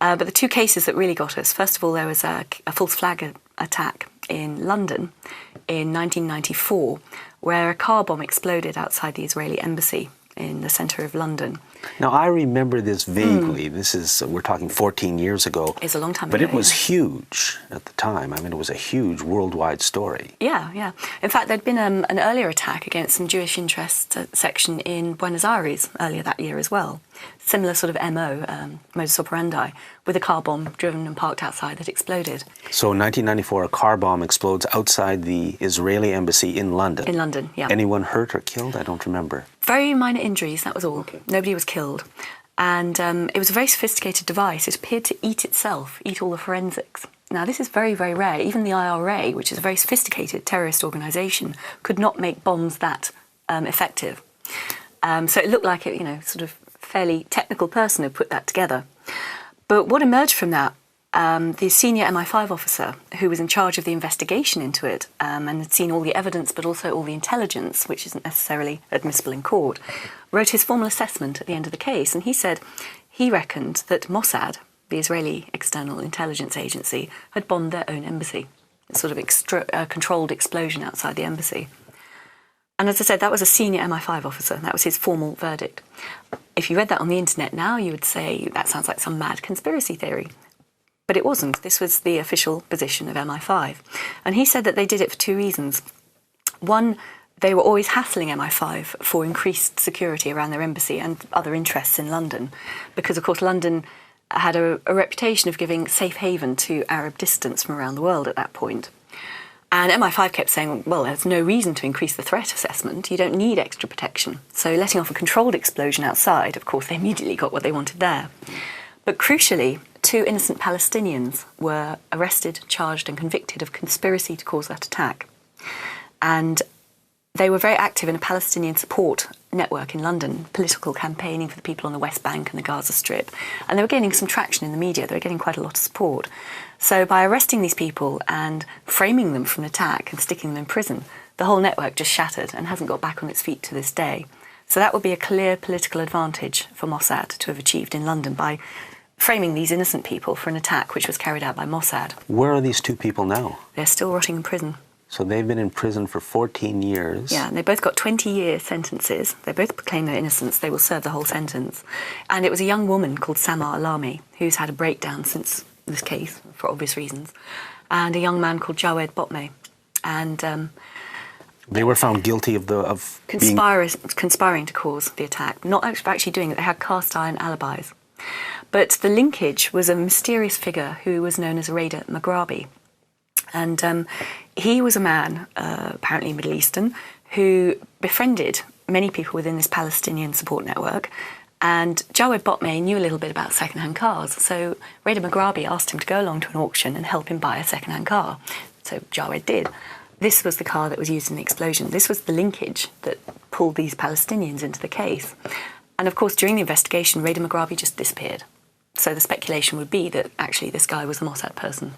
But the two cases that really got us, first of all, there was a false flag attack in London in 1994, where a car bomb exploded outside the Israeli embassy in the centre of London. Now, I remember this vaguely. We're talking 14 years ago. It's a long time ago. But it was huge at the time. I mean, it was a huge worldwide story. Yeah. In fact, there'd been an earlier attack against some Jewish interest section in Buenos Aires earlier that year as well. Similar sort of MO, modus operandi, with a car bomb driven and parked outside that exploded. So in 1994, a car bomb explodes outside the Israeli embassy in London. In London, yeah. Anyone hurt or killed? I don't remember. Very minor injuries, that was all. Okay. Nobody was killed. And it was a very sophisticated device. It appeared to eat itself, eat all the forensics. Now, this is very, very rare. Even the IRA, which is a very sophisticated terrorist organisation, could not make bombs that effective. So it looked like sort of fairly technical person had put that together. But what emerged from that, the senior MI5 officer who was in charge of the investigation into it and had seen all the evidence but also all the intelligence, which isn't necessarily admissible in court, wrote his formal assessment at the end of the case. And he said he reckoned that Mossad, the Israeli external intelligence agency, had bombed their own embassy. A sort of controlled explosion outside the embassy. And as I said, that was a senior MI5 officer. That was his formal verdict. If you read that on the internet now, you would say that sounds like some mad conspiracy theory. But it wasn't. This was the official position of MI5. And he said that they did it for two reasons. One, they were always hassling MI5 for increased security around their embassy and other interests in London. Because, of course, London had a reputation of giving safe haven to Arab dissidents from around the world at that point. And MI5 kept saying, well, there's no reason to increase the threat assessment. You don't need extra protection. So letting off a controlled explosion outside, of course, they immediately got what they wanted there. But crucially, two innocent Palestinians were arrested, charged and convicted of conspiracy to cause that attack. And they were very active in a Palestinian support network in London, political campaigning for the people on the West Bank and the Gaza Strip. And they were gaining some traction in the media. They were getting quite a lot of support. So by arresting these people and framing them for an attack and sticking them in prison, the whole network just shattered and hasn't got back on its feet to this day. So that would be a clear political advantage for Mossad to have achieved in London by framing these innocent people for an attack which was carried out by Mossad. Where are these two people now? They're still rotting in prison. So they've been in prison for 14 years. Yeah, and they both got 20-year sentences. They both proclaim their innocence. They will serve the whole sentence. And it was a young woman called Samar Alami who's had a breakdown since this case, for obvious reasons, and a young man called Jawed Botme. And they were found guilty of conspiring to cause the attack. Not actually doing it. They had cast iron alibis. But the linkage was a mysterious figure who was known as Raider Maghrabi. And he was a man, apparently Middle Eastern, who befriended many people within this Palestinian support network. And Jawed Botme knew a little bit about second-hand cars. So Raider Maghrabi asked him to go along to an auction and help him buy a second-hand car. So Jawed did. This was the car that was used in the explosion. This was the linkage that pulled these Palestinians into the case. And of course, during the investigation, Raider Maghrabi just disappeared. So the speculation would be that actually this guy was a Mossad person.